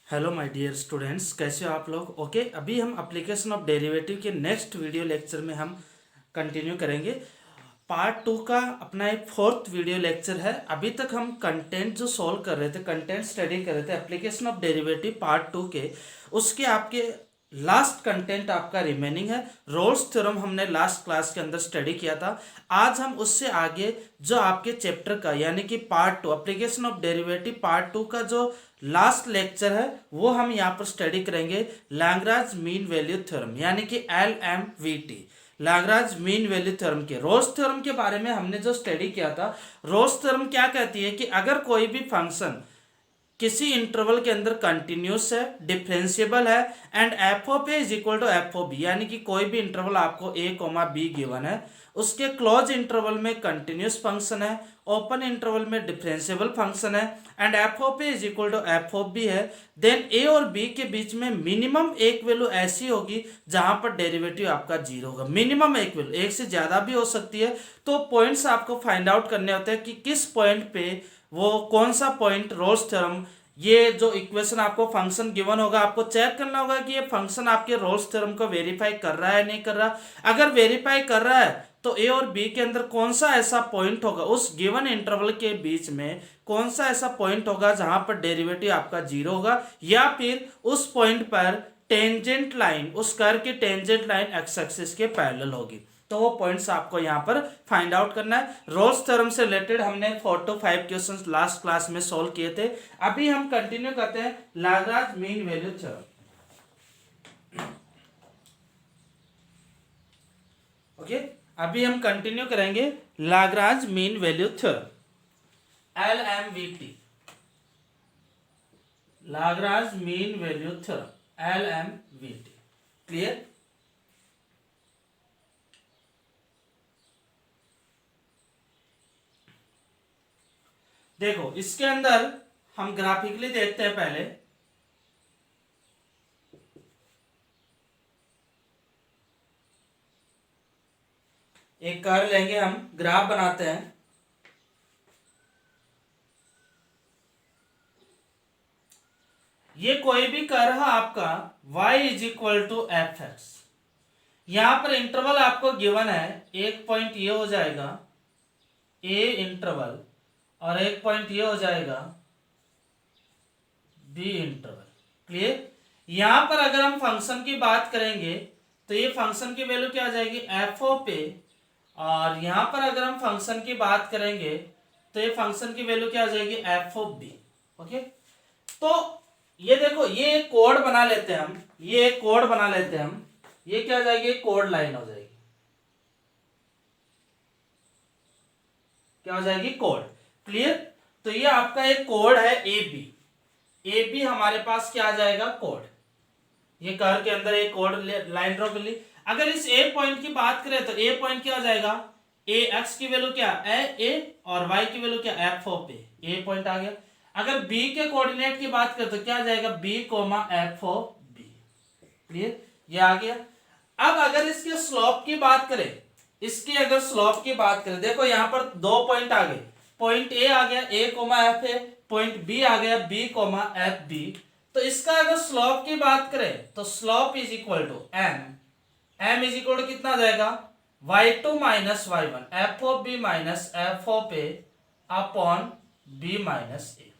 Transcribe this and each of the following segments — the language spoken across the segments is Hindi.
हेलो माय डियर स्टूडेंट्स, कैसे हो आप लोग। ओके, अभी हम एप्लीकेशन ऑफ डेरिवेटिव के नेक्स्ट वीडियो लेक्चर में हम कंटिन्यू करेंगे। पार्ट 2 का अपना एक फोर्थ वीडियो लेक्चर है। अभी तक हम कंटेंट जो सॉल्व कर रहे थे, कंटेंट स्टडी कर रहे थे एप्लीकेशन ऑफ डेरिवेटिव पार्ट 2 के, उसके आपके लास्ट कंटेंट आपका रिमेनिंग है। रोल्स थ्योरम हमने लास्ट क्लास के अंदर स्टडी किया था। आज हम उससे आगे जो आपके चैप्टर का यानी कि part 2 application of derivative part 2 का जो लास्ट लेक्चर है वो हम यहाँ पर स्टडी करेंगे। लैग्रांज मीन वैल्यू थ्योरम यानी कि LMVT, Lagrange mean value theorem के रोल्स थ्योरम के बारे में हमने जो स्टडी किया था। रोल्स थ्योरम क्या कहती है कि अगर कोई भी फंक्शन किसी इंटरवल के अंदर कंटिन्यूस है, डिफरेंशिएबल है and f of A is equal to F of B, यानी कि कोई भी इंटरवल आपको ए कोमा बी गिवन है, उसके क्लोज इंटरवल में कंटिन्यूस फंक्शन है, ओपन इंटरवल में डिफरेंशिएबल फंक्शन है and f of A is equal to F of b है, देन ए और बी के बीच में मिनिमम एक वैल्यू ऐसी होगी जहां पर डेरिवेटिव आपका जीरो होगा। मिनिमम एक वैल्यू, एक से ज्यादा भी हो सकती है। तो पॉइंट्स आपको फाइंड आउट करने होते हैं कि किस पॉइंट पे वो कौन सा पॉइंट रोल्स थ्योरम, ये जो इक्वेशन आपको फंक्शन गिवन होगा आपको चेक करना होगा कि ये फंक्शन आपके रोल्स थ्योरम को वेरीफाई कर रहा है नहीं कर रहा। अगर वेरीफाई कर रहा है तो ए और बी के अंदर कौन सा ऐसा पॉइंट होगा उस गिवन इंटरवल के बीच में, कौन सा ऐसा पॉइंट होगा जहां पर डेरिवेटिव आपका जीरो होगा, या फिर उस पॉइंट पर टेंजेंट लाइन, उस कर्व की टेंजेंट लाइन एक्स एक्सिस के पैरेलल होगी। तो वो पॉइंट्स आपको यहाँ पर फाइंड आउट करना है। रोल्स थ्योरम से रिलेटेड हमने 4 to 5 क्वेश्चंस लास्ट क्लास में सॉल्व किए थे। अभी हम कंटिन्यू करते हैं Lagrange mean value theorem. Okay, अभी हम कंटिन्यू करेंगे Lagrange mean value theorem, LMVT, Lagrange mean value theorem, LMVT। Clear. देखो इसके अंदर हम ग्राफिकली देखते हैं। पहले एक कर्व लेंगे, हम ग्राफ बनाते हैं। ये कोई भी कर्व है आपका y is equal to f x. यहां पर इंटरवल आपको गिवन है, एक पॉइंट ये हो जाएगा ए इंटरवल और एक पॉइंट ये हो जाएगा बी इंटरवल। क्लियर। यहां पर अगर हम फंक्शन की बात करेंगे तो ये फंक्शन की वैल्यू क्या आ जाएगी, एफ ऑफ ए, और यहां पर अगर हम फंक्शन की बात करेंगे तो ये फंक्शन की वैल्यू क्या आ जाएगी, एफ ऑफ बी। ओके, तो ये देखो ये एक कोड बना लेते हैं हम, ये एक कोड बना लेते हैं हम। ये क्या हो जाएगी, कोड लाइन हो जाएगी। क्या हो जाएगी, कोड। क्लियर। तो ये आपका एक कोड है ए बी। ए बी हमारे पास क्या आ जाएगा, कोड। ये कर्व के अंदर एक कोड लाइन ड्रॉ कर ली। अगर इस ए पॉइंट की बात करें तो ए पॉइंट क्या हो जाएगा, ए एक्स की वैल्यू क्या ए और वाई की वैल्यू क्या एफ ऑफ ए पॉइंट आ गया। अगर बी के कोऑर्डिनेट की बात करें तो क्या आ जाएगा, B comma F of b. Clear, ये आ गया। अब अगर इसके स्लोप की बात करें, इसकी अगर स्लोप की बात करें, देखो यहां पर दो पॉइंट आ गए। पॉइंट ए आ गया A comma F A, point B आ गया बी कोमा एफ बी। तो इसका अगर स्लोप की बात करें तो slope is equal to M is equal to कितना आ जाएगा, y2 minus y1 F of B minus F of A upon B minus A.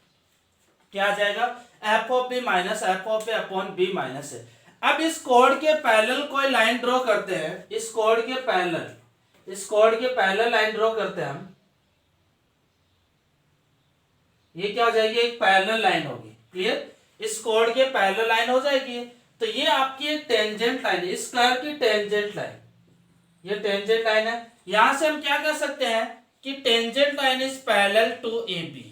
क्या आ जाएगा, F of B minus F of A upon B minus A. अब इस कोड के पैरेलल कोई लाइन ड्रॉ करते हैं, इस कोड के पैरेलल, इस कोड के पैरेलल लाइन ड्रॉ करते हैं हम। ये क्या हो जाएगी, एक पैरेलल लाइन होगी। क्लियर, इस कोड के पैरेलल लाइन हो जाएगी। तो ये आपकी एक टेंजेंट लाइन है, इस कर्व की टेंजेंट लाइन, ये टेंजेंट लाइन है। यहां से हम क्या कर सकते हैं कि tangent line is parallel to a b,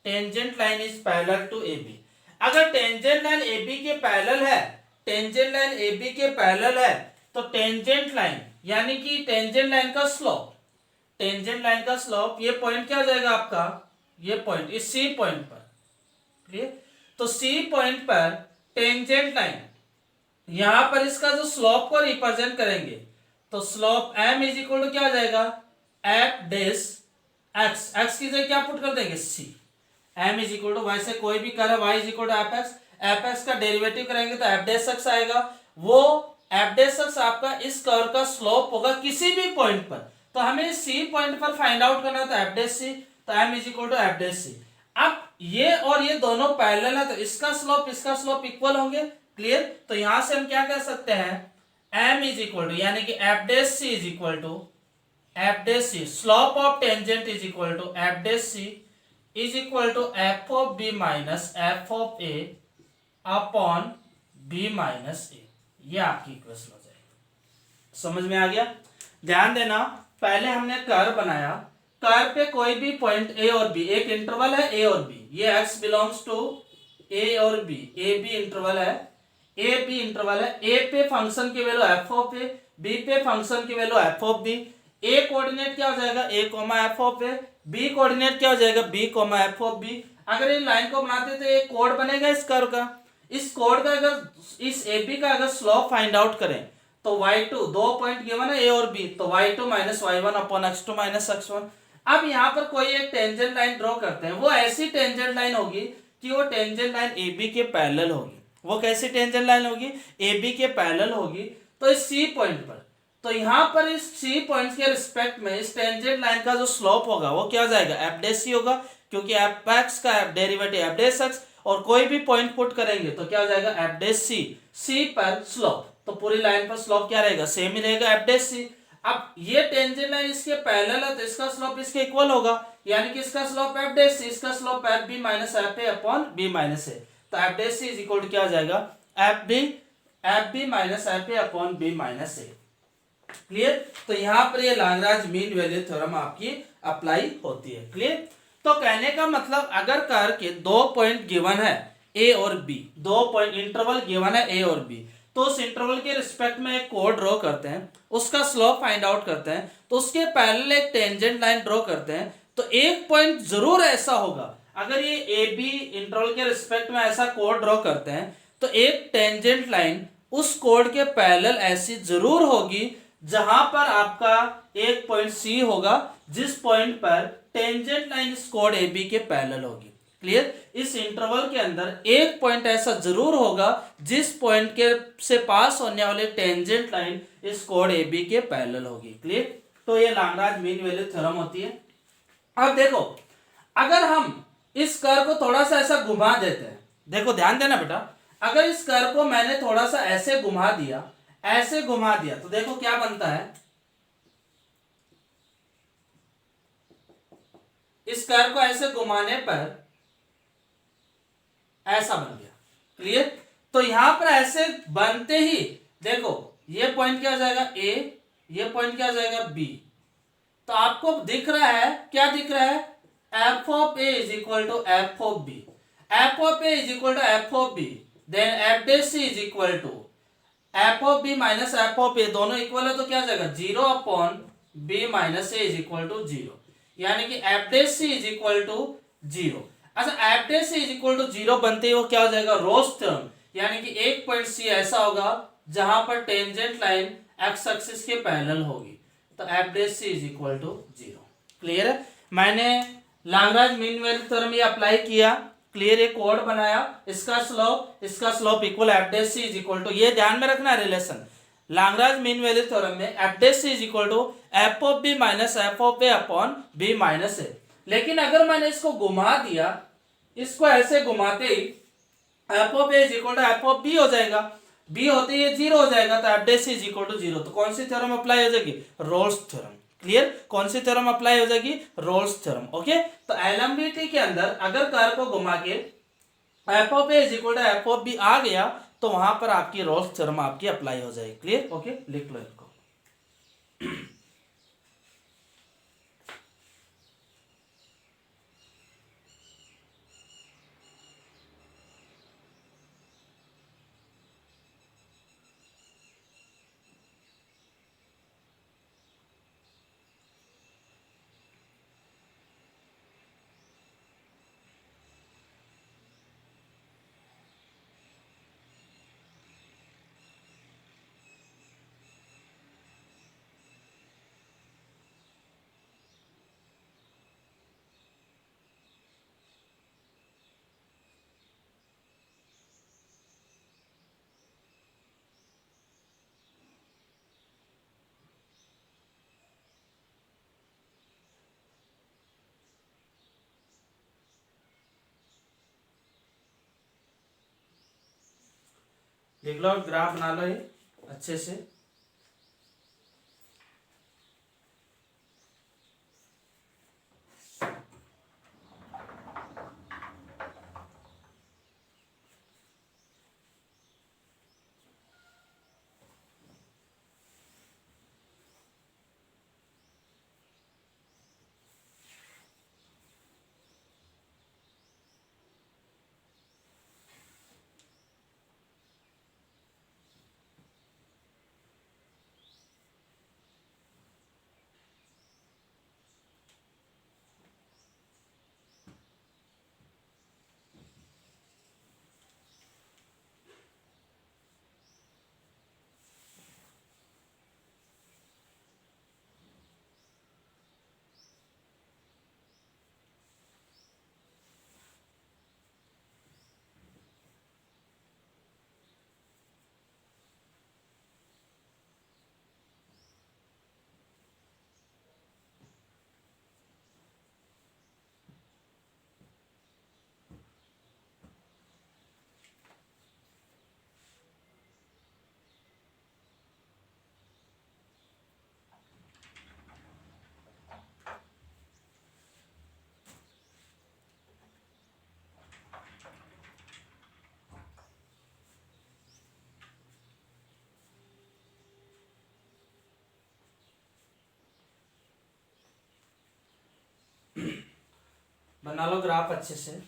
tangent line is parallel to a b. अगर टेंजेंट लाइन ए बी के पैरेलल है, टेंजेंट लाइन ए बी के पैरेलल है, तो टेंजेंट लाइन यानी कि टेंजेंट लाइन का स्लोप, टेंजेंट लाइन का स्लोप, ये पॉइंट क्या हो जाएगा आपका, ये पॉइंट इस सी पॉइंट पर। क्लियर, तो सी पॉइंट पर टेंजेंट लाइन, यहां पर इसका जो स्लोप को रिप्रेजेंट करेंगे तो slope m is equal to क्या आ जाएगा, एफ डेस एक्स, एक्स की जगह क्या पुट कर देंगे c, m is equal to, वैसे कोई भी curve y is equal to f x, f x का डेरिवेटिव करेंगे तो एफ डैश एक्स आएगा। वो एफ डैश एक्स आपका इस कर्व का स्लोप होगा किसी भी पॉइंट पर। तो हमें सी पॉइंट पर फाइंड आउट करना है तो एफ डैश सी, तो M is equal to F dash C. अब ये और ये दोनों पैरेलल है तो इसका स्लोप इक्वल होंगे। क्लियर। तो यहां से हम क्या कह सकते हैं, एम इज इक्वल टू यानी कि F dash C is equal to F dash C, slope of tangent is equal to F dash C is equal to F of B minus F of A upon B minus A. ये आपकी इक्वेशन हो जाएगी। समझ में आ गया। ध्यान देना, पहले हमने कर्व बनाया, कर्व पे कोई भी पॉइंट ए और बी, एक इंटरवल है ए और बी, ये x बिलोंग्स टू ए और बी, ए बी इंटरवल है, ए बी इंटरवल है। ए पे फंक्शन की value F of A, B पे फंक्शन की value F of B. A coordinate क्या हो जाएगा, A comma F of A, B coordinate क्या हो जाएगा, B comma F of B. अगर इन लाइन को बनाते तो एक कोड बनेगा इस कर्व का। इस कोड का अगर इस ए बी का अगर स्लोप फाइंड आउट करें तो y2, दो पॉइंट गिवन है ए और बी, तो y2 minus y1 upon x2 minus x1। अब यहाँ पर कोई एक टेंजेंट लाइन ड्रॉ करते हैं, वो ऐसी टेंजेंट लाइन होगी कि वो टेंजेंट लाइन ए बी के पैरेलल होगी। वो कैसी टेंजेंट लाइन होगी, ए बी के पैरेलल होगी। तो इस सी पॉइंट पर, तो यहाँ पर इस सी पॉइंट के रिस्पेक्ट में इस टेंजेंट लाइन का जो स्लोप होगा वो क्या हो जाएगा, एफ डैश सी होगा, क्योंकि एफ एक्स का डेरिवेटिव एफ डैश एक्स, और कोई भी पॉइंट पुट करेंगे तो क्या हो जाएगा, एफ डैश सी, सी पर स्लोप, तो पूरी लाइन पर स्लोप क्या रहेगा, सेम ही रहेगा, एफ डैश सी। अब ये टेंजेंट लाइन इसके पैरेलल है तो इसका स्लोप इसके इक्वल होगा, यानी कि इसका स्लोप एफ डैश सी, इसका slope F B minus F A upon B minus A. तो F dash C is equal to क्या हो जाएगा, F B minus F A upon B minus A. Clear. तो यहां पर ये लाग्रांज मीन वैल्यू थ्योरम आपकी अप्लाई होती है। क्लियर। तो कहने का मतलब अगर कर्व के दो पॉइंट गिवन है ए और बी, दो पॉइंट इंटरवल गिवन है ए और बी, तो उस इंटरवल के रिस्पेक्ट में एक कोड ड्रॉ करते हैं, उसका स्लोप फाइंड आउट करते हैं, तो उसके पैरेलल एक टेंजेंट लाइन ड्रॉ करते हैं, तो एक पॉइंट जरूर ऐसा होगा, अगर ये ए बी इंटरवल के रिस्पेक्ट में ऐसा कोड ड्रॉ करते हैं तो एक टेंजेंट लाइन उस कोड के पैरेलल ऐसी जरूर होगी जहां पर आपका एक पॉइंट सी होगा जिस पॉइंट पर टेंजेंट लाइन इस कोड ए बी के पैरेलल होगी। क्लियर। इस इंटरवल के अंदर एक पॉइंट ऐसा जरूर होगा जिस पॉइंट के से पास होने वाले टेंजेंट लाइन इस कोड ए बी के पैरेलल होगी। क्लियर। तो ये लाग्रांज मीन वैल्यू थ्योरम होती है। अब देखो, अगर हम इस कर्व को थोड़ा सा ऐसा घुमा देते हैं, देखो ध्यान देना बेटा, अगर इस कर्व को मैंने थोड़ा सा ऐसे घुमा दिया, ऐसे घुमा दिया, तो देखो क्या बनता है, इस कर्व को ऐसे घुमाने पर ऐसा बन गया। क्लियर। तो यहां पर ऐसे बनते ही देखो ये पॉइंट क्या हो जाएगा ए, ये पॉइंट क्या हो जाएगा बी। तो आपको दिख रहा है, क्या दिख रहा है, F of A is equal to F of B, F of A is equal to F of B, then F dash C is equal to F of B minus F of A, दोनों इक्वल है तो क्या हो जाएगा, zero upon B minus A is equal to zero, यानी कि F dash C is equal to zero. अच्छा, F dash C is equal to zero बनते ही वो क्या हो जाएगा, रोल्स थ्योरम, यानी कि एक पॉइंट सी ऐसा होगा जहां पर टेंजेंट लाइन एक्स एक्सिस के पैरेलल होगी, तो F dash C is equal to zero. Clear है। मैंने लाग्रांज मीन वैल्यू थ्योरम ये अप्लाई किया। क्लियर। एक कोड बनाया, इसका slope equal F dash C is equal to, ये ध्यान में रखना relation, Lagrange mean value theorem में F dash C is equal to F of B minus F of A upon B minus A. लेकिन अगर मैंने इसको घुमा दिया, इसको ऐसे घुमाते ही F of A is equal to F of B हो जाएगा, बी होते ही जीरो हो जाएगा, तो F dash C is equal to zero. तो कौन सी थ्योरम अप्लाई हो जाएगी, रोल्स थ्योरम। क्लियर। कौन सी थ्योरम अप्लाई हो जाएगी, रोल्स थ्योरम। ओके। तो एलएमबीटी के अंदर अगर कर्व को घुमा के F of A is equal to F of B आ गया तो वहां पर आपकी रोल्स थ्योरम आपकी अप्लाई हो जाएगी। क्लियर। ओके, लिख लो इनको। लिख लो, ग्राफ बना लो ये अच्छे से। बना लो ग्राफ अच्छे से।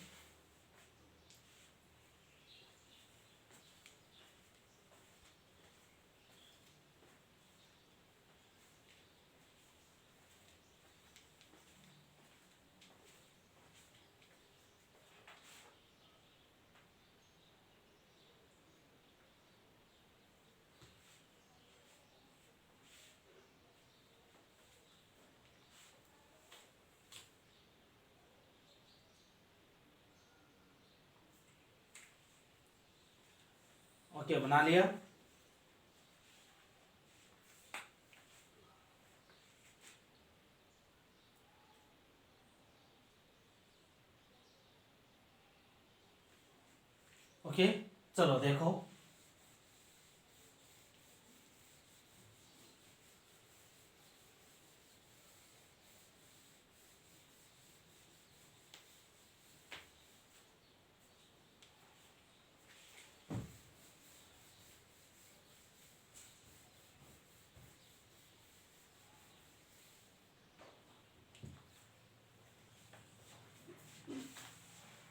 ओके, बना लिया। ओके, चलो देखो।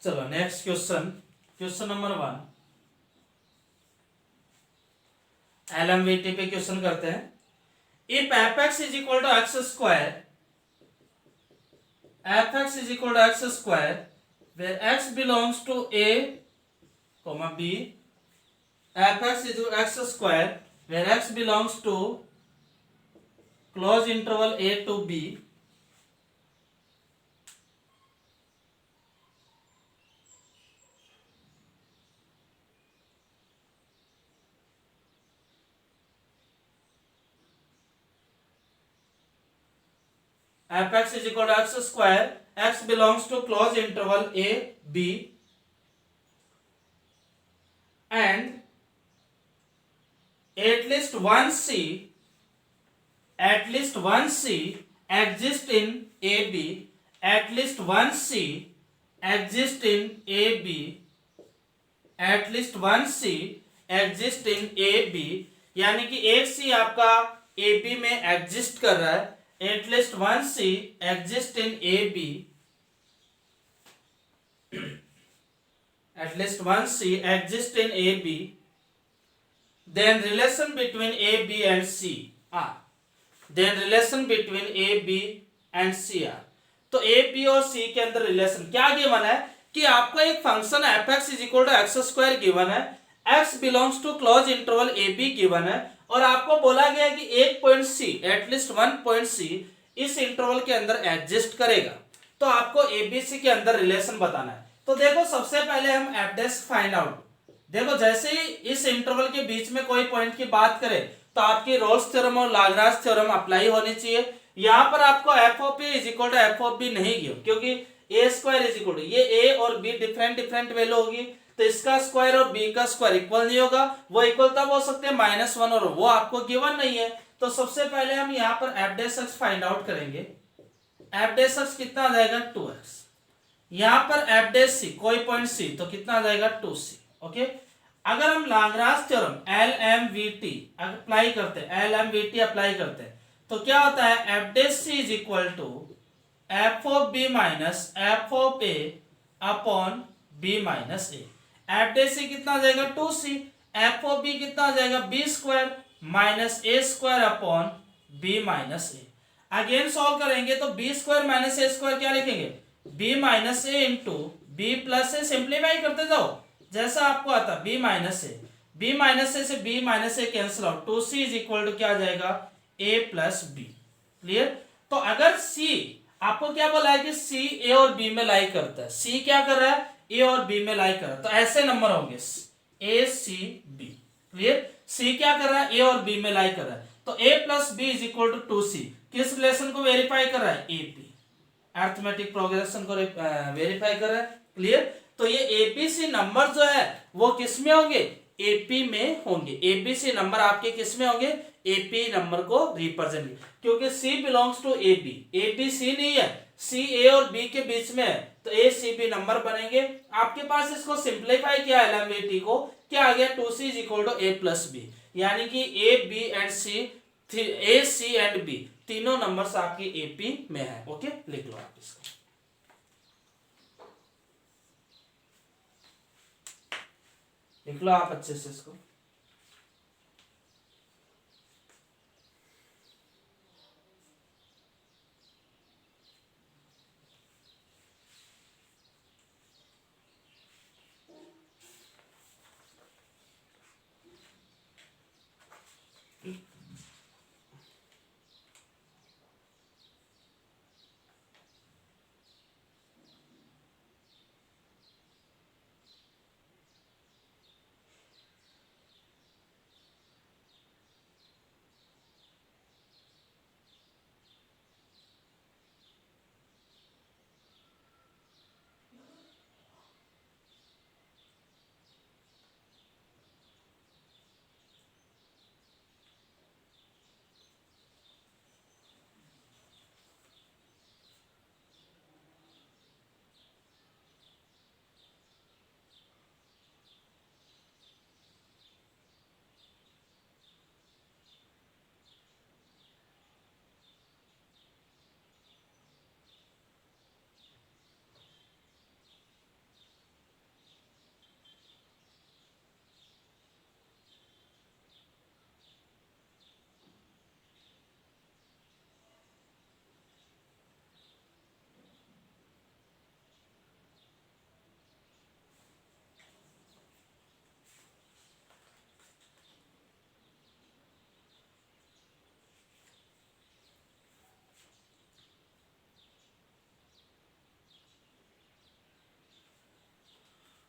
चलो next question, question number 1, LMVT पे क्वेश्चन करते हैं। If fx is equal to x square, fx is equal to x square where x belongs to a, b, fx is x square where x belongs to close interval a to b, fx is equal to x square, x belongs to closed interval a b, and at least one c exists in ab, at least one c exists in ab, at least one c exists in ab, यानी कि एक सी आपका ab में एग्जिस्ट कर रहा है, at least one C exists in AB, at least one C exists in AB, then relation between AB and C are, then relation between AB and C are। तो A, B और C के अंदर रिलेशन क्या गिवन है कि आपको एक function fx is equal to x square given है, x belongs to close interval AB given है, और आपको बोला गया है कि एक point C, at least one point C इस इंटरवल के अंदर एग्जिस्ट करेगा। तो आपको ABC के अंदर रिलेशन बताना है। तो देखो सबसे पहले हम f' फाइंड आउट। देखो जैसे ही इस इंटरवल के बीच में कोई पॉइंट की बात करें तो आपकी रोल्स थ्योरम और लाग्रांज थ्योरम अप्लाई होनी चाहिए। यहाँ पर आपको f of A is equal to f of B नहीं गिवन, क्योंकि A square is equal to, ये ए और बी डिफरेंट डिफरेंट वैल्यू होगी, तो इसका स्क्वायर और बी का स्क्वायर इक्वल नहीं होगा, वो इक्वल तब हो सकते हैं -1 और वो आपको गिवन नहीं है। तो सबसे पहले हम यहाँ पर F dash X find out करेंगे। एफ डैश एक्स कितना आ जाएगा 2x, यहाँ पर एफ डैश सी कोई पॉइंट सी, तो कितना आ जाएगा 2c। ओके, अगर हम लाग्रांज थ्योरम LMVT अप्लाई करते हैं, LMVT अप्लाई करते हैं, तो क्या होता है, F dash C is equal to F of B minus F of A upon B minus A. F dash C कितना आ जाएगा 2c, एफ ऑफ बी कितना आ जाएगा B square minus A square upon B minus A. Again solve करेंगे तो B square minus A square क्या लिखेंगे, B minus A into B plus A, simplify करते जाओ जैसा आपको आता, B minus A, B minus A से B minus A cancel out, 2c is equal to क्या आ जाएगा a प्लस बी। क्लियर। तो अगर c आपको क्या बोला है कि c a और b में लाई करता है, c क्या कर रहा है, a और b में लाई कर रहा है, तो ऐसे नंबर होंगे a c b। Clear, c क्या कर रहा है, a और b में लाई कर रहा है, तो a plus B is equal to 2c, किस रिलेशन को वेरीफाई कर रहा है, ap, अरिथमेटिक प्रोग्रेशन को वेरीफाई कर रहा है। क्लियर, तो ये एबीसी नंबर जो है वो किस में होंगे, एपी में होंगे। एबीसी नंबर आपके किस में होंगे, एपी नंबर को रिप्रेजेंट, क्योंकि C belongs to AB, AB C नहीं है, सी ए और बी के बीच में है, तो ए सी बी नंबर बनेंगे। आपके पास इसको सिंप्लीफाई किया एलएमवीटी को, क्या आ गया 2c is equal to A plus B, यानी कि A B and C, A C and B तीनों नंबर्स आपकी एपी में है। ओके, लिख लो आप इसको। लिख लो आप अच्छे से इसको।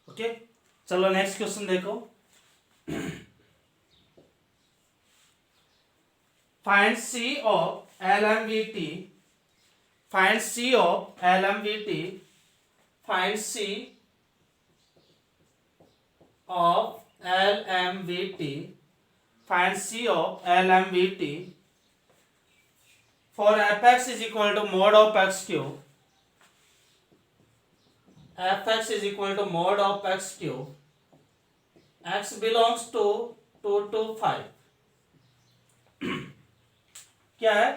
ओके, चलो नेक्स्ट क्वेश्चन देखो। Find C of LMVT, find C of LMVT, find C of LMVT, find C of LMVT for fx is equal to mod of x cube, fx is equal to mod of x cube, x belongs to 2 to 5। क्या है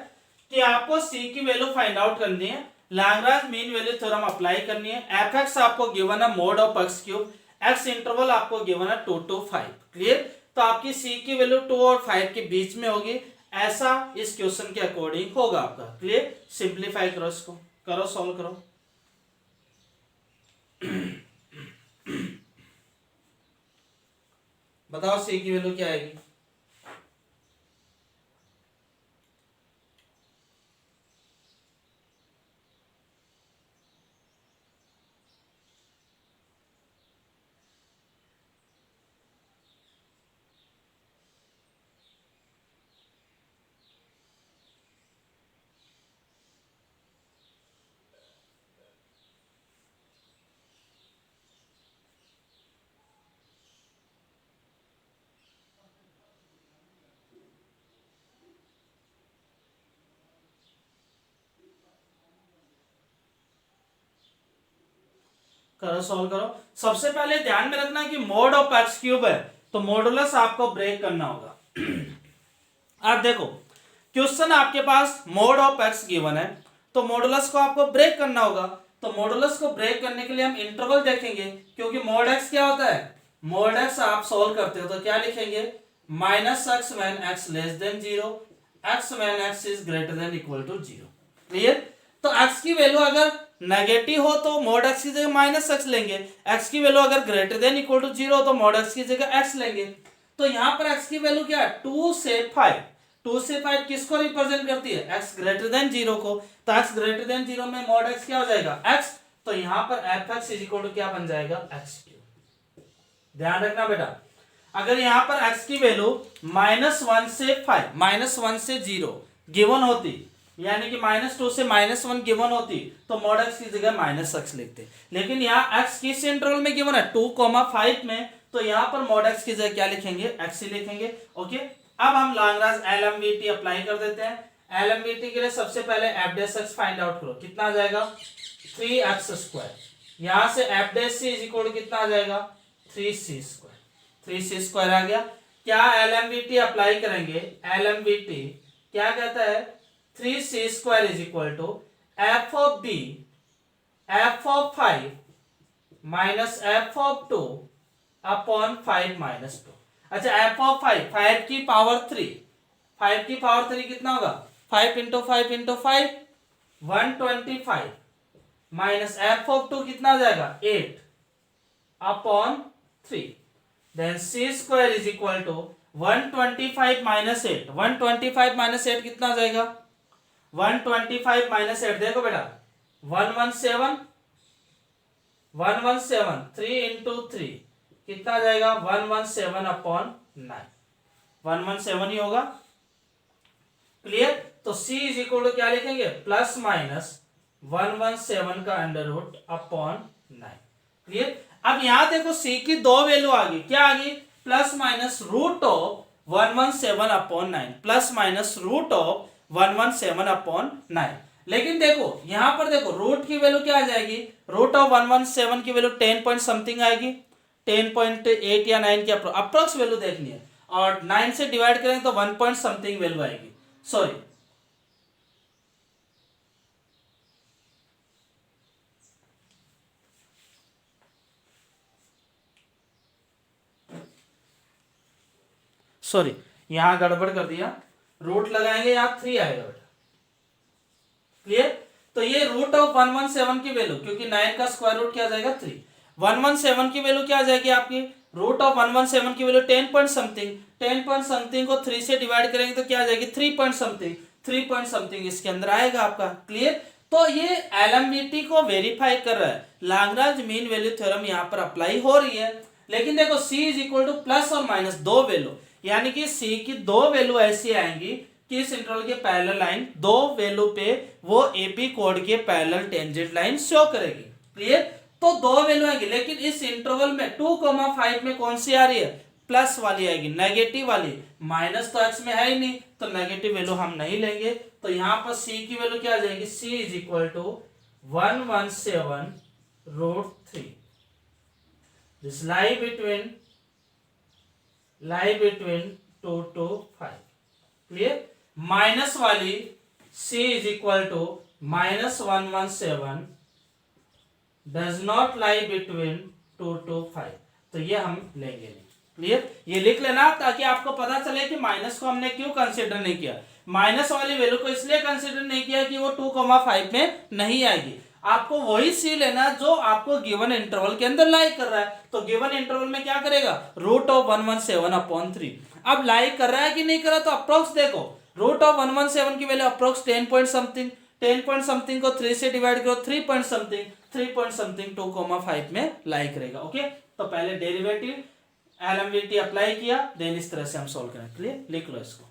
कि आपको c की वैल्यू फाइंड आउट करनी है, Lagrange mean value theorem apply करनी है, fx आपको गिवन है mod of x cube, x interval आपको गिवन है 2 to 5। क्लियर, तो आपकी c की वैल्यू 2 और 5 के बीच में होगी, ऐसा इस क्वेश्चन के अकॉर्डिंग होगा आपका। क्लियर, सिंप्लीफाई करो, इसको करो, सॉल्व करो। बताओ सी की वैल्यू क्या आएगी, करो सॉल्व करो। सबसे पहले ध्यान में रखना कि मोड ऑफ एक्स क्यूब है तो मॉडुलस आपको ब्रेक करना होगा। अब देखो क्वेश्चन आपके पास मोड ऑफ एक्स गिवन है तो मॉडुलस को आपको ब्रेक करना होगा। तो मॉडुलस को ब्रेक करने के लिए हम इंटरवल देखेंगे, क्योंकि मोड एक्स क्या होता है, मोड एक्स आप सॉल्व करते हो तो क्या लिखेंगे, minus X when X less than zero, X when X is greater than equal to zero. Clear. तो एक्स की वैल्यू अगर नेगेटिव हो तो मोड एक्स की जगह माइनस एक्स लेंगे, एक्स की वैल्यू अगर greater than equal to zero तो मोड एक्स की जगह एक्स लेंगे। तो यहां पर एक्स की वैल्यू क्या है, 2 से 5। 2 से 5 किसको रिप्रेजेंट करती है, एक्स ग्रेटर देन जीरो को। तो एक्स ग्रेटर देन जीरो में मोड एक्स क्या हो जाएगा, एक्स। तो यहां पर F X is equal to क्या बन जाएगा, एक्स क्यूब। ध्यान रखना बेटा, अगर यहां पर एक्स की वैल्यू -1 से 5, -1 से 0 गिवन होती, यानी कि -2 से -1 गिवन होती तो मॉड एक्स की जगह माइनस एक्स लिखते। लेकिन यहाँ एक्स किस इंटरवल में गिवन है, 2,5 में, तो यहाँ पर मॉड एक्स की जगह क्या लिखेंगे, एक्स ही लिखेंगे। ओके, अब हम लैग्रांज एलएमवीटी अप्लाई कर देते हैं। एलएमवीटी के लिए सबसे पहले F dash X find out करो, कितना आ जाएगा 3x²। यहां से F dash C is equal कितना आ जाएगा 3c²। 3c² आ गया। क्या एलएमवीटी अप्लाई करेंगे, एलएमवीटी क्या कहता है, 3c² is equal to F of B F of 5 minus F of 2 upon 5 minus 2। अच्छा, एफ ऑफ 5 की पावर 3, 5 की पावर 3 कितना होगा, 5 into 5 into 5 125 minus F of 2 कितना आ जाएगा 8 upon 3। Then c² is equal to 125 minus 8, 125 minus 8 कितना आ जाएगा, 125 माइनस 8 देखो बेटा 117, 117 3 इंटू 3 कितना आ जाएगा 117 अपॉन 9, 117 ही होगा। क्लियर। तो c इज इक्वल टू क्या लिखेंगे, प्लस माइनस 117 का अंडर रूट अपॉन 9। क्लियर। अब यहां देखो c की दो वैल्यू आ गई, क्या आ गई, plus minus root of 117 upon 9, plus minus root of 117 upon 9। लेकिन देखो यहां पर देखो रूट की वैल्यू क्या आ जाएगी, रूट ऑफ 117 की वैल्यू 10 पॉइंट समथिंग आएगी, 10.8 या 9 की अप्रोक्स वैल्यू देखनी है, और 9 से डिवाइड करेंगे तो 1 पॉइंट समथिंग वैल्यू आएगी। सॉरी, सॉरी यहां गड़बड़ कर दिया, रूट लगाएंगे यहां 3 आएगा बेटा। क्लियर। तो ये रूट ऑफ 117 की वैल्यू, क्योंकि 9 का स्क्वायर रूट क्या आ जाएगा 3, 117 की वैल्यू क्या आ जाएगी आपकी, रूट ऑफ 117 की value 10 point something, 10 point something को 3 से डिवाइड करेंगे तो क्या आ जाएगी 3 पॉइंट समथिंग, 3 पॉइंट समथिंग इसके अंदर आएगा आपका। क्लियर। तो ये एलएमवीटी को वेरीफाई कर रहा है, लाग्रांज मीन वैल्यू थ्योरम यहां पर अप्लाई हो रही है। लेकिन देखो c is equal two plus और माइनस दो वैल्यू, यानी कि c की दो वैल्यू ऐसी आएंगी कि इस इंटरवल के पैरेलल लाइन दो वैल्यू पे वो एपी कोड के पैरेलल टेंजेंट लाइन शो करेगी। क्लियर। तो दो वैल्यू आएंगी, लेकिन इस इंटरवल में 2,5 में कौन सी आ रही है, प्लस वाली आएगी, नेगेटिव वाली, माइनस तो एक्स में है ही नहीं तो नेगेटिव वैल्यू हम नहीं लेंगे। तो यहां पर c की वैल्यू क्या आ जाएगी, c is equal to 117√3। This lie between 2 to 5। Clear. Minus वाली c is equal to -117 does not lie between 2 to 5, तो ये हम लेंगे नहीं। क्लियर। ये लिख लेना ताकि आपको पता चले कि माइनस को हमने क्यों कंसीडर नहीं किया। माइनस वाली वैल्यू को इसलिए कंसीडर नहीं किया कि वो 2,5 में नहीं आएगी। आपको वही सी लेना जो आपको गिवन इंटरवल के अंदर लाई कर रहा है। तो गिवन इंटरवल में क्या करेगा, रूट ऑफ 117 अपॉन 3। अब लाई कर रहा है कि नहीं कर रहा, तो अप्रोक्स देखो, रूट ऑफ 117 की value approx 10 point something, 10 point something को 3 से डिवाइड करो 3 पॉइंट समथिंग, 3 पॉइंट समथिंग 2,5 में लाई करेगा। ओके, तो पहले डेरिवेटिव एलएमवीटी अप्लाई किया, देन इस तरह से हम सोल्व करें। क्लियर, लिख लो इसको।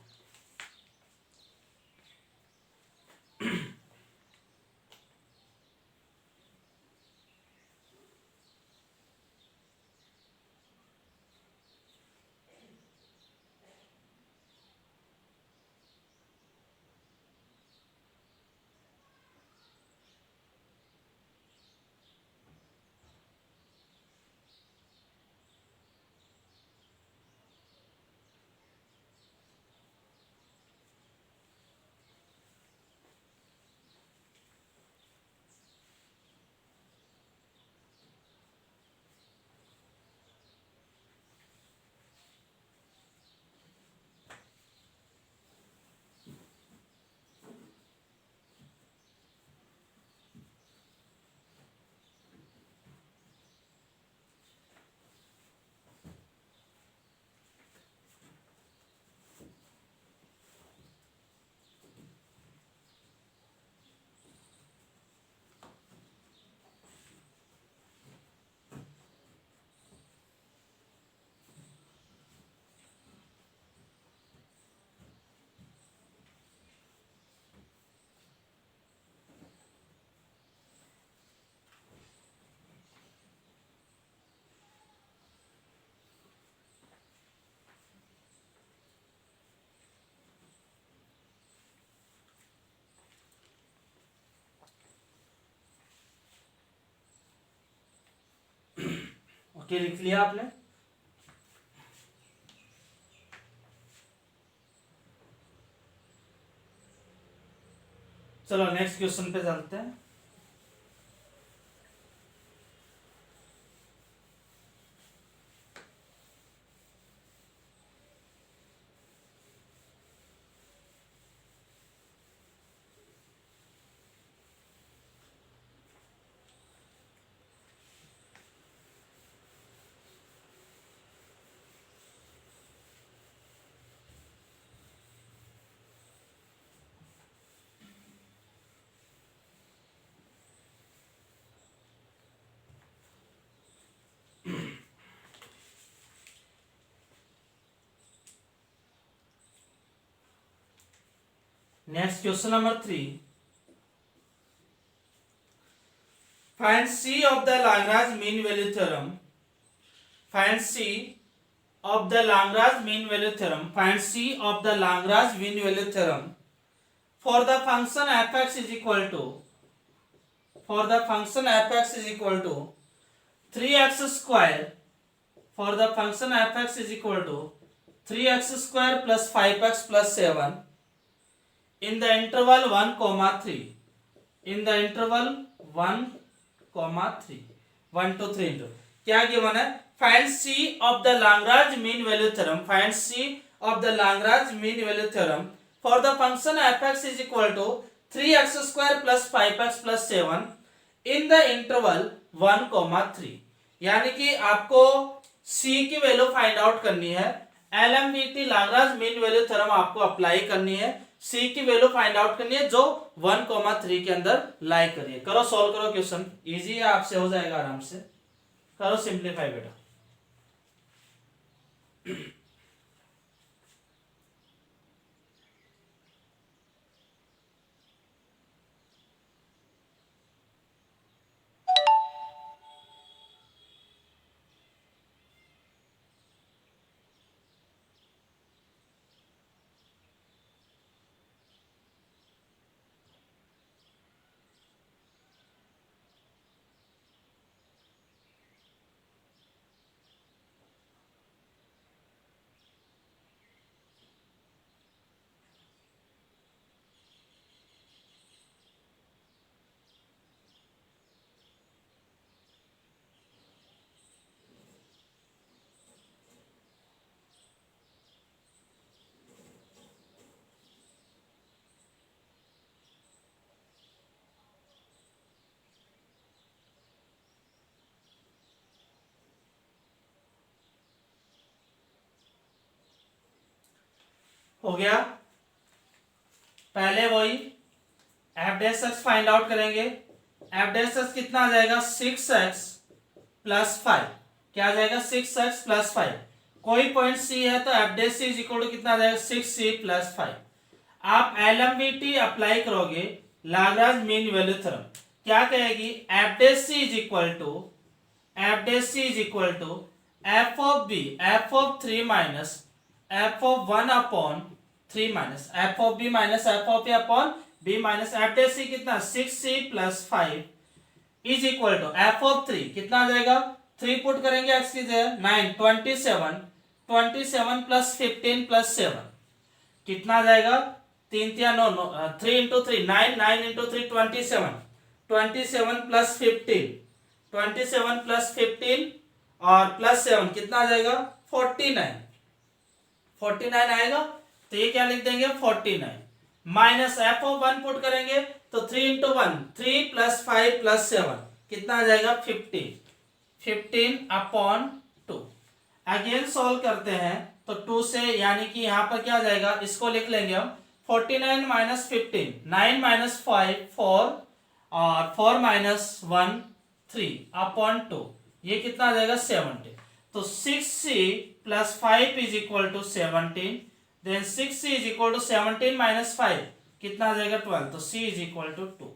ओके, लिख लिया आपने। चलो नेक्स्ट क्वेश्चन पे चलते हैं। Next question number 3, find C of the Lagrange mean value theorem. Find C of the Lagrange mean value theorem. Find C of the Lagrange mean value theorem for the function f(x) is equal to, for the function f(x) is equal to 3x square, for the function f(x) is equal to 3x square plus 5x plus 7 in the interval 1 comma 3, in the interval 1 comma 3, 1 to 3 into क्या गिवन है, find C of the Lagrange mean value theorem, find C of the Lagrange mean value theorem for the function f(x) is equal to 3x square plus 5x plus 7 in the interval 1 comma 3। यानी कि आपको C की वैल्यू फाइंड आउट करनी है, LMVT Lagrange mean value theorem आपको अप्लाई करनी है, C की वैल्यू फाइंड आउट करनी है जो 1,3 के अंदर लाई करिए। करो, सॉल्व करो क्वेश्चन, इजी है, आपसे हो जाएगा आराम से। करो सिंप्लीफाई बेटा। हो गया, पहले वही F dash X find out करेंगे। एफ डैश एक्स कितना आ जाएगा, 6x प्लस 5, क्या आ जाएगा 6x प्लस 5। कोई पॉइंट C है तो F dash C is equal to कितना आ जाएगा 6C प्लस 5। आप LMVT अप्लाई करोगे लाग्रांज मीन वैल्यू थ्योरम, क्या कहेगी, F dash C is equal to, F dash C is equal to F of B, F of 3 minus F of 1 upon 3 minus F of B minus F of A upon B minus F dash C कितना 6C plus 5 is equal to F of 3 कितना आ जाएगा, 3 पुट करेंगे x की जगह 9, 27, 27 प्लस 15 प्लस 7 कितना आ जाएगा, 3 9 3 इंटू 3 9, 9 इंटू 3 27, 27 प्लस 15, 27 प्लस 15 और प्लस 7 कितना आ जाएगा 49, 49 आएगा। तो ये क्या लिख देंगे 49 माइनस एफ ऑफ 1 पुट करेंगे तो 3 इंटू 1 3 प्लस 5 प्लस 7 कितना आ जाएगा 15, 15 अपॉन 2। अगेन सॉल्व करते हैं तो 2 से, यानी कि यहाँ पर क्या आ जाएगा, इसको लिख लेंगे हम 49 माइनस 15, 9 माइनस 5 4 और 4 माइनस 1 3 अपॉन 2, ये कितना आ जाएगा 70। तो 6C plus 5 is equal to 17, then 6C is equal to 17 minus 5 कितना आ जाएगा 12, तो C इज इक्वल टू 2।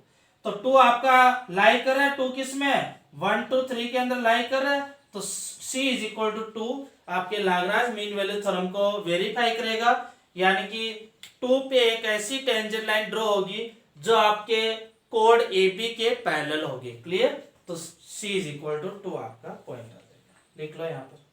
तो 2 आपका लाई कर रहा है, 2 किस में 1 2 3 के अंदर लाई कर रहा है, तो C इज इक्वल टू 2 आपके लाग्रांज मीन वैल्यू थ्योरम को वेरीफाई करेगा, यानी कि 2 पे एक ऐसी टेंजेंट लाइन ड्रॉ होगी जो आपके कोड AB के पैरेलल होगी। क्लियर, तो C इज इक्वल टू 2 आपका पॉइंट आ जाएगा। लिख लो यहाँ पर।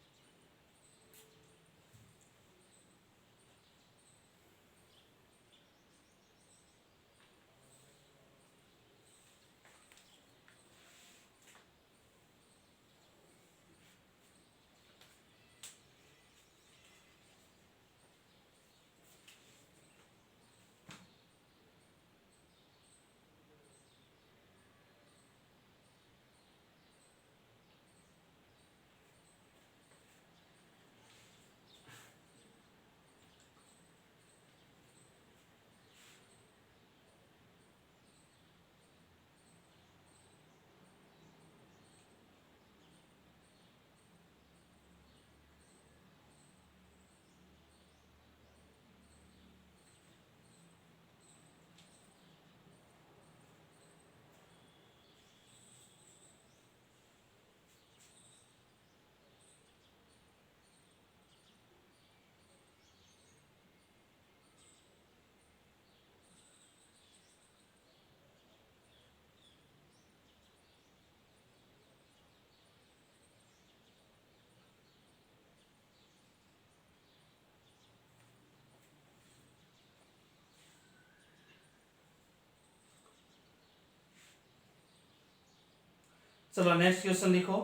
चलो नेक्स्ट क्वेश्चन लिखो।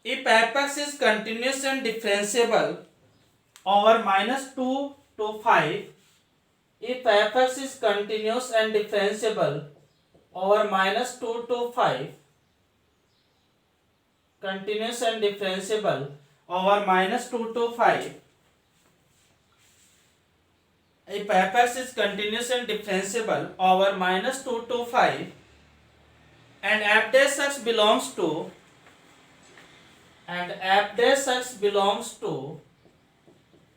If apex is continuous and differentiable over -2 to 5, if apex is continuous and differentiable over -2 to 5, continuous and differentiable over -2 to 5, if apex is continuous and differentiable over -2 to 5 and f dash x belongs to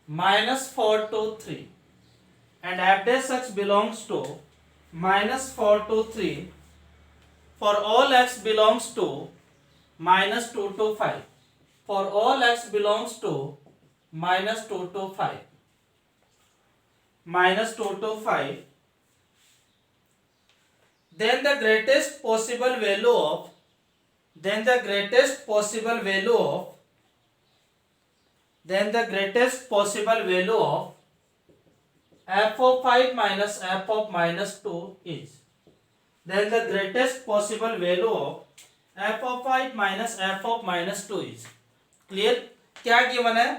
-4 to 3 and f dash x belongs to -4 to 3 for all x belongs to -2 to 5, for all x belongs to -2 to 5, -2 to 5, then the greatest possible value of f of 5 minus f of -2 is, then the greatest possible value of f of 5 minus f of -2 is clear। क्या गिवन है?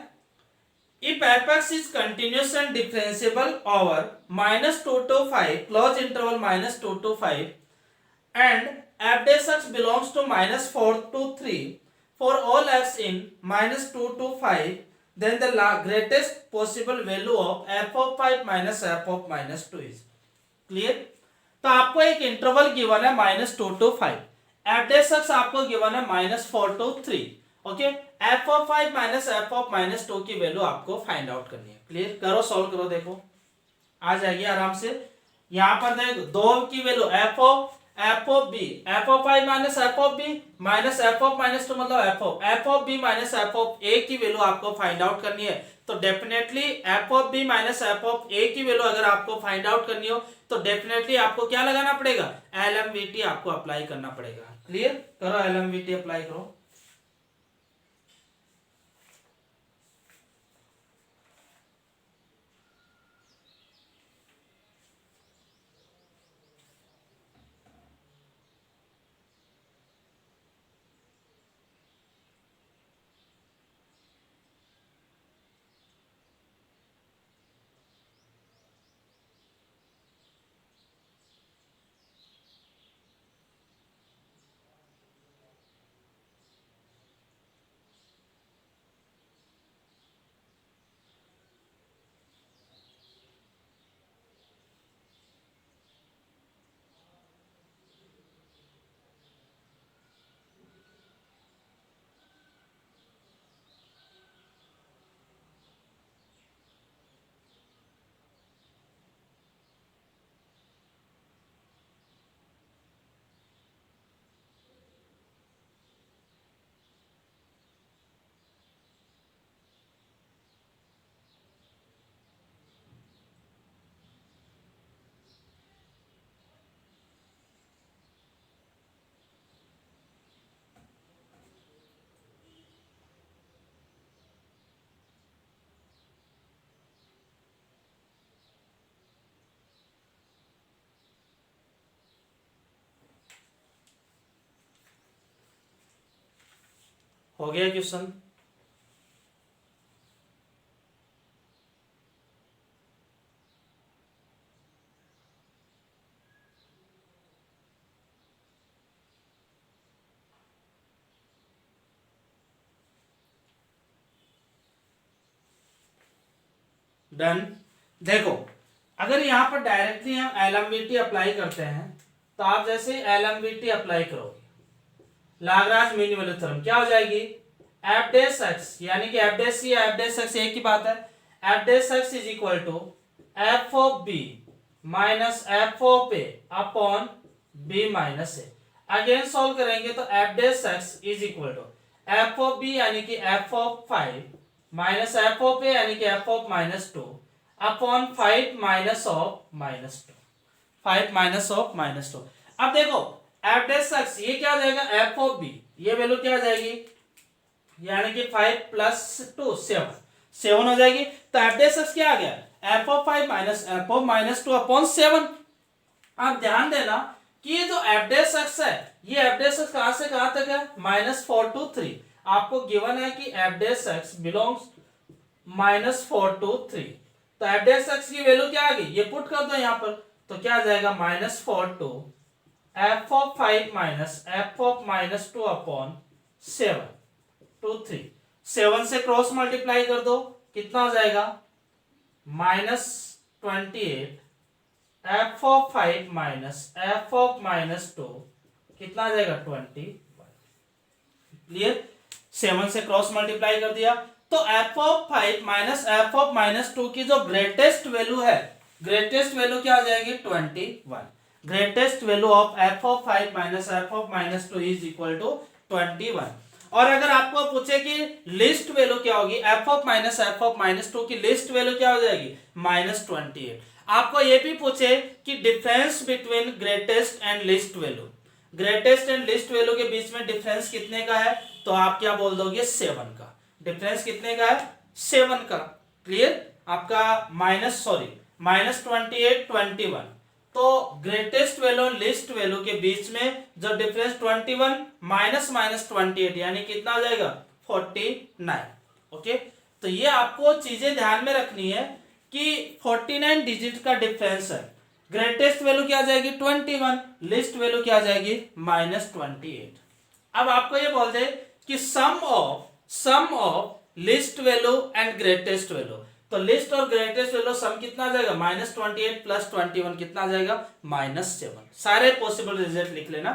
If apex is continuous and differentiable over -2 to 5 close interval -2 to 5 and f dash x belongs to -4 to 3 for all x in -2 to 5, then the greatest possible value of f of 5 minus f of -2 is clear। तो आपको एक इंटरवल गिवन है -2 to 5, f dash x आपको गिवन है -4 to 3, okay. f of 5 minus f of -2 की वैल्यू आपको फाइंड आउट करनी है। क्लियर, करो सॉल्व करो, देखो आ जाएगी आराम से। यहां पर देखो दो की value f of b, f of 5 minus f of b minus f of -2 मतलब f of b minus f of a की वैल्यू आपको फाइंड आउट करनी है। तो definitely f of b minus f of a की वैल्यू अगर आपको फाइंड आउट करनी हो तो डेफिनेटली आपको क्या लगाना पड़ेगा? LMVT आपको अप्लाई करना पड़ेगा। क्लियर, करो LMVT अप्लाई करो। हो गया क्वेश्चन। डन। देखो अगर यहाँ पर डायरेक्टली हम एलएमवीटी अप्लाई करते हैं तो आप जैसे एलएमवीटी अप्लाई करोगे, लाग्रांज मीन वैल्यू थ्योरम क्या हो जाएगी, एफ डैश एक्स यानी कि एफ डैश सी या एफ डैश एक्स एक ही बात है, F dash X is equal to F of B minus F of A upon B minus A. Again solve करेंगे तो F dash X is equal to F of B यानी कि F of 5 minus F of A यानी कि F of -2 upon 5 minus of -2, 5 minus of -2। अब देखो एफ डैश एक्स ये क्या हो जाएगा, एफ ऑफ बी ये वैल्यू क्या हो जाएगी, यानी कि 5 + 2 7 हो जाएगी। तो एफ डैश एक्स क्या आ गया, F of 5 minus F of -2 upon 7। आप ध्यान देना कि ये जो एफ डैश एक्स है ये एफ डैश एक्स कहां से कहां तक है, -4 to 3। आपको गिवन है कि F dash x belongs -4 to 3। तो एफ डैश एक्स की वैल्यू क्या आ गई, ये पुट कर दो यहां पर, तो क्या आ जाएगा -4 to F of 5 minus F of -2 upon 7 to 3। 7 से क्रॉस मल्टीप्लाई कर दो, कितना हो जाएगा -28 F of 5 minus F of -2 कितना आ जाएगा 21। क्लियर, 7 से क्रॉस मल्टीप्लाई कर दिया तो F of 5 minus F of -2 की जो ग्रेटेस्ट वैल्यू है, ग्रेटेस्ट वैल्यू क्या आ जाएगी 21। Greatest value of F of 5 minus F of -2 is equal to 21। और अगर आपको पूछे कि लिस्ट वैल्यू क्या होगी, F of minus F of -2 की लिस्ट वैल्यू क्या हो जाएगी -28। आपको ये भी पूछे कि difference between greatest and least value, greatest and least value के बीच में डिफरेंस कितने का है, तो आप क्या बोल दोगे 7 का। डिफरेंस कितने का है 7 का। क्लियर, आपका -28 21। तो ग्रेटेस्ट वैल्यू और लिस्ट वैल्यू के बीच में जो डिफरेंस 21 माइनस -28 यानी कितना आ जाएगा 49। ओके, तो ये आपको चीजें ध्यान में रखनी है कि 49 डिजिट का डिफरेंस है। ग्रेटेस्ट वैल्यू क्या आ जाएगी 21, लिस्ट वैल्यू क्या आ जाएगी -28। अब आपको ये बोल दे कि sum of least value and greatest value, तो लिस्ट और ग्रेटेस्ट वैल्यू सम कितना आ जाएगा -28 + 21 कितना आ जाएगा -7। सारे पॉसिबल रिजल्ट लिख लेना।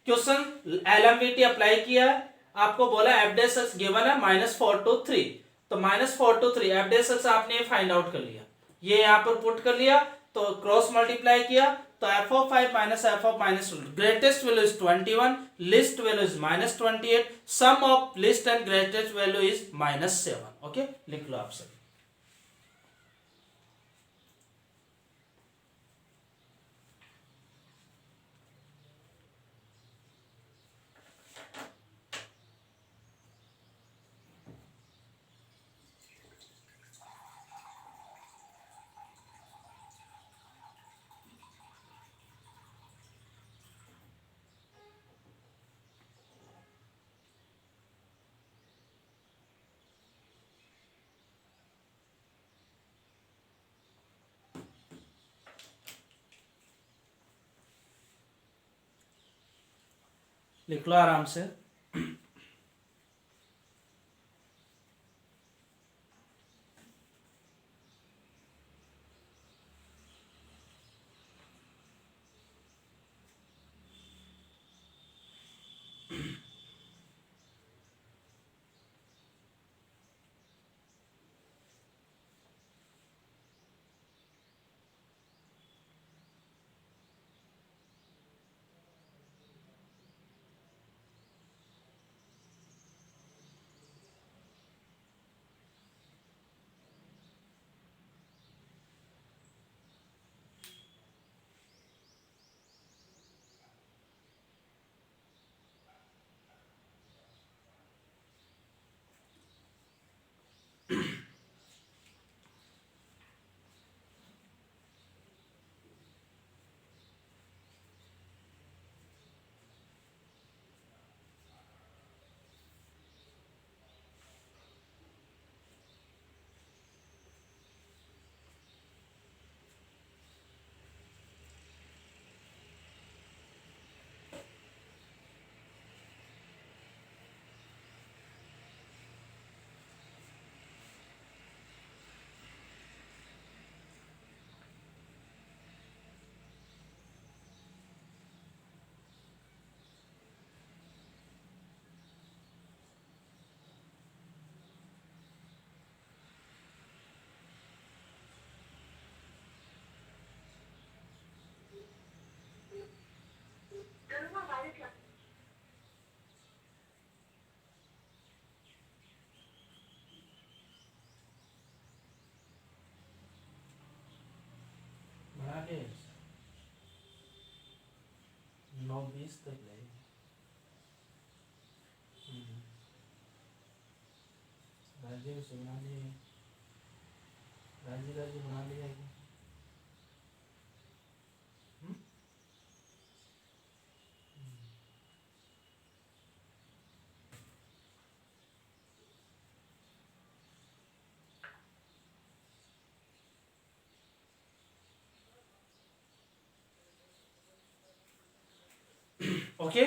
क्वेश्चन एलएमवीटी अप्लाई किया है, आपको बोला एफ डैश एक्स गिवन है -4 to 3, तो -4 to 3 एफ डैश एक्स आपने फाइंड आउट कर लिया, ये यहां पर पुट कर लिया, तो क्रॉस मल्टीप्लाई किया तो F of 5 minus F of -2, greatest value is 21, least value is -28, sum of least and greatest value is -7। Okay, लिख लो आप सभी। लिख लो आराम से। 20 तक ले राज्य से बना लिए, राज्य बना लिया। ओके,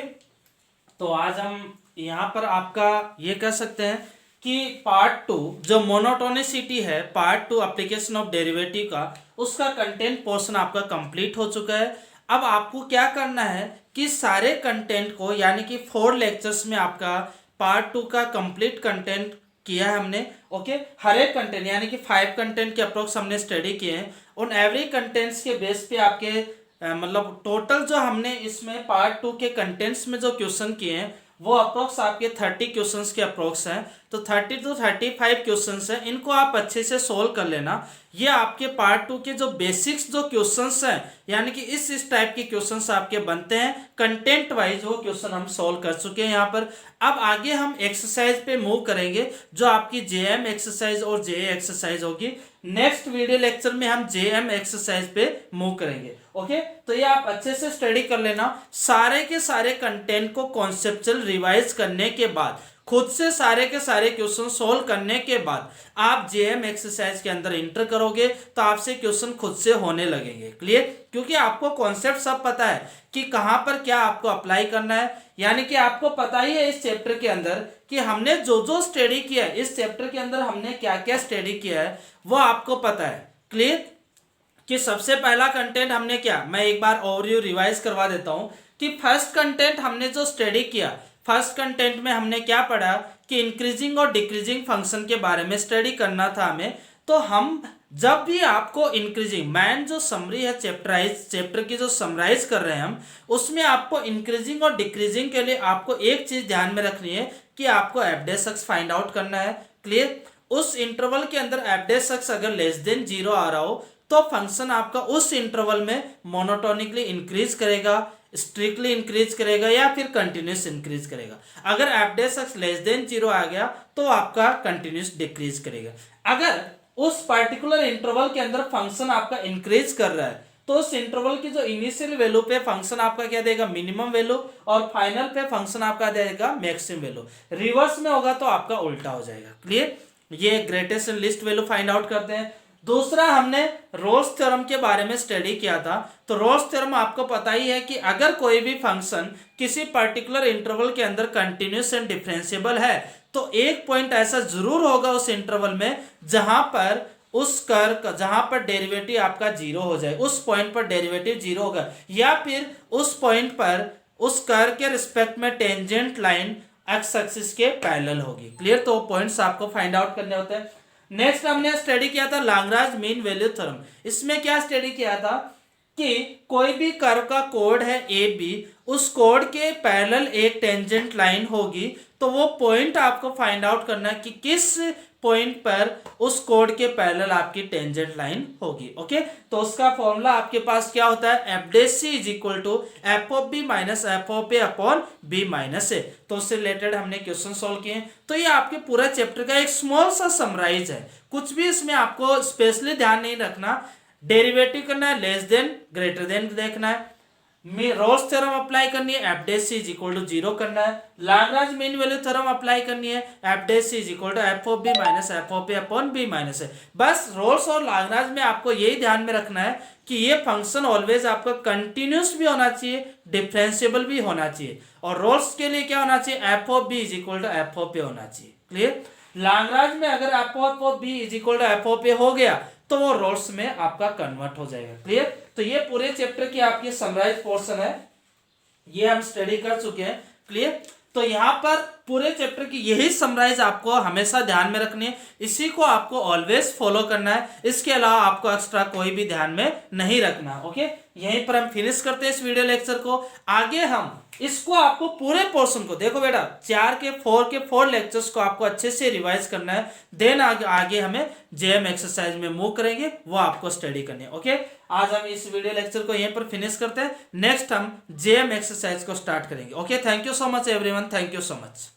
तो आज हम यहाँ पर आपका ये कह सकते हैं कि पार्ट 2 जो मोनोटोनिसिटी है, पार्ट 2 एप्लीकेशन ऑफ डेरिवेटिव का, उसका कंटेंट पोर्शन आपका कंप्लीट हो चुका है। अब आपको क्या करना है कि सारे कंटेंट को, यानी कि 4 लेक्चर्स में आपका पार्ट 2 का कंप्लीट कंटेंट किया है हमने। ओके, हर एक कंटेंट यानी कि 5 कंटेंट के अप्रोक्स हमने स्टडी किए हैं। उन एवरी कंटेंट्स के बेस पे आपके मतलब टोटल जो हमने इसमें पार्ट 2 के कंटेंट्स में जो क्वेश्चन किए हैं वो अप्रोक्स आपके 30 क्वेश्चंस के अप्रोक्स हैं। तो 30 to 35 क्वेश्चंस हैं, इनको आप अच्छे से सोल्व कर लेना। ये आपके पार्ट 2 के जो बेसिक्स जो क्वेश्चंस हैं, यानी कि इस टाइप के क्वेश्चंस आपके बनते हैं कंटेंट वाइज, वो क्वेश्चन हम सोल्व कर चुके हैं यहाँ पर। अब आगे हम एक्सरसाइज पे मूव करेंगे, जो आपकी जेएम एक्सरसाइज और जेए एक्सरसाइज होगी। नेक्स्ट वीडियो लेक्चर में हम जेएम एक्सरसाइज पे मूव करेंगे। ओके, तो ये आप अच्छे से स्टडी कर लेना। सारे के सारे कंटेंट को कॉन्सेप्चुअल रिवाइज करने के बाद, खुद से सारे के सारे क्वेश्चन सोल्व करने के बाद आप जेएम एक्सरसाइज के अंदर इंटर करोगे तो आपसे क्वेश्चन खुद से होने लगेंगे। क्लियर? क्योंकि आपको कॉन्सेप्ट सब पता है कि कहां पर क्या आपको अप्लाई करना है। यानी कि आपको पता ही है इस चैप्टर के अंदर कि हमने जो जो स्टडी किया है, इस चैप्टर के अंदर हमने क्या क्या स्टडी किया है वो आपको पता है। क्लियर? कि सबसे पहला कंटेंट हमने क्या, मैं एक बार ओवरव्यू रिवाइज करवा देता हूं कि फर्स्ट कंटेंट हमने जो स्टडी किया, फर्स्ट कंटेंट में हमने क्या पढ़ा कि इंक्रीजिंग और डिक्रीजिंग फंक्शन के बारे में स्टडी करना था हमें। तो हम जब भी आपको इंक्रीजिंग मैन जो समरी है चैप्टर की जो समराइज कर रहे हैं हम, उसमें आपको इंक्रीजिंग और डिक्रीजिंग के लिए आपको एक चीज ध्यान में रखनी है कि आपको F dash X find out करना है। क्लियर? उस इंटरवल के अंदर एफ डैश एक्स अगर लेस देन 0 आ रहा हो तो फंक्शन आपका उस इंटरवल में मोनोटोनिकली इंक्रीज करेगा, स्ट्रिक्टली इंक्रीज करेगा या फिर कंटिन्यूस इंक्रीज करेगा। अगर F dash x less then 0 आ गया तो आपका कंटिन्यूस डिक्रीज करेगा। अगर उस पर्टिकुलर इंटरवल के अंदर फंक्शन आपका इंक्रीज कर रहा है तो उस इंटरवल की जो इनिशियल वैल्यू पे फंक्शन आपका क्या देगा, मिनिमम वैल्यू, और फाइनल पे फंक्शन आपका देगा मैक्सिमम वैल्यू। रिवर्स में होगा तो आपका उल्टा हो जाएगा। क्लियर? ये greatest and least value find out करते हैं। दूसरा हमने रोल्स थ्योरम के बारे में स्टडी किया था। तो रोल्स थ्योरम आपको पता ही है कि अगर कोई भी फंक्शन किसी पर्टिकुलर इंटरवल के अंदर कंटिन्यूस एंड डिफरेंशिएबल है तो एक पॉइंट ऐसा जरूर होगा उस इंटरवल में जहां पर उस कर्व जहां पर डेरिवेटिव आपका 0 हो जाए, उस पॉइंट पर डेरिवेटिव 0 होगा, या फिर उस पॉइंट पर उस कर्व के रिस्पेक्ट में टेंजेंट लाइन एक्स एक्सिस के पैरेलल होगी। क्लियर? तो पॉइंट्स आपको फाइंड आउट करने होते हैं। नेक्स्ट हमने स्टडी किया था लाग्रांज मीन वैल्यू थ्योरम। इसमें क्या स्टडी किया था कि कोई भी कर्व का कोड है ए बी, उस कोड के पैरेलल एक टेंजेंट लाइन होगी, तो वो पॉइंट आपको फाइंड आउट करना है कि किस पॉइंट पर उस कोड के पैरेलल आपकी टेंजेंट लाइन होगी। ओके, तो उसका फॉर्मूला आपके पास क्या होता है, F dash C is equal to F of B minus F of A upon B minus A. तो उससे रिलेटेड हमने क्वेश्चन सॉल्व किए। तो ये आपके पूरा चैप्टर का एक स्मॉल सा समराइज है, कुछ भी इसमें आपको स्पेशली ध्यान नहीं रखना। डेरिवेटिव करना है, लेस देन ग्रेटर देन देखना है, रोल्स थ्योरम अप्लाई करनी है, F dash C is equal to 0 करना है, Lagrange mean value theorem apply करनी है, F dash C is equal to F of B minus F of A upon B minus A. बस रोल्स और लाग्रांज में आपको यही ध्यान में रखना है कि ये फंक्शन ऑलवेज आपका कंटिन्यूस भी होना चाहिए, डिफरेंशिएबल भी होना चाहिए, और रोल्स के लिए क्या होना चाहिए, F of B is equal to F of A होना चाहिए। क्लियर? लाग्रांज में अगर F of B is equal to F of A हो गया तो वो रोल्स में आपका कन्वर्ट हो जाएगा। क्लियर? तो ये पूरे चैप्टर की आपकी समराइज पोर्शन है, ये हम स्टडी कर चुके हैं। क्लियर? तो यहाँ पर पूरे चैप्टर की यही समराइज आपको हमेशा ध्यान में रखनी है, इसी को आपको ऑलवेज फॉलो करना है, इसके अलावा आपको एक्स्ट्रा कोई भी ध्यान में नहीं रखना। ओके, यहीं पर हम फिनिश करते हैं इस वीडियो लेक्चर को। आगे हम इसको आपको पूरे पोर्शन को, देखो बेटा 4 लेक्चर्स को आपको अच्छे से रिवाइज करना है, देन आगे हमें जेएम एक्सरसाइज में मूव करेंगे, वो आपको स्टडी करनी है। ओके, आज हम इस वीडियो लेक्चर को यहीं पर फिनिश करते हैं। नेक्स्ट हम जेएम एक्सरसाइज को स्टार्ट करेंगे। Okay, thank you so much everyone, thank you so much.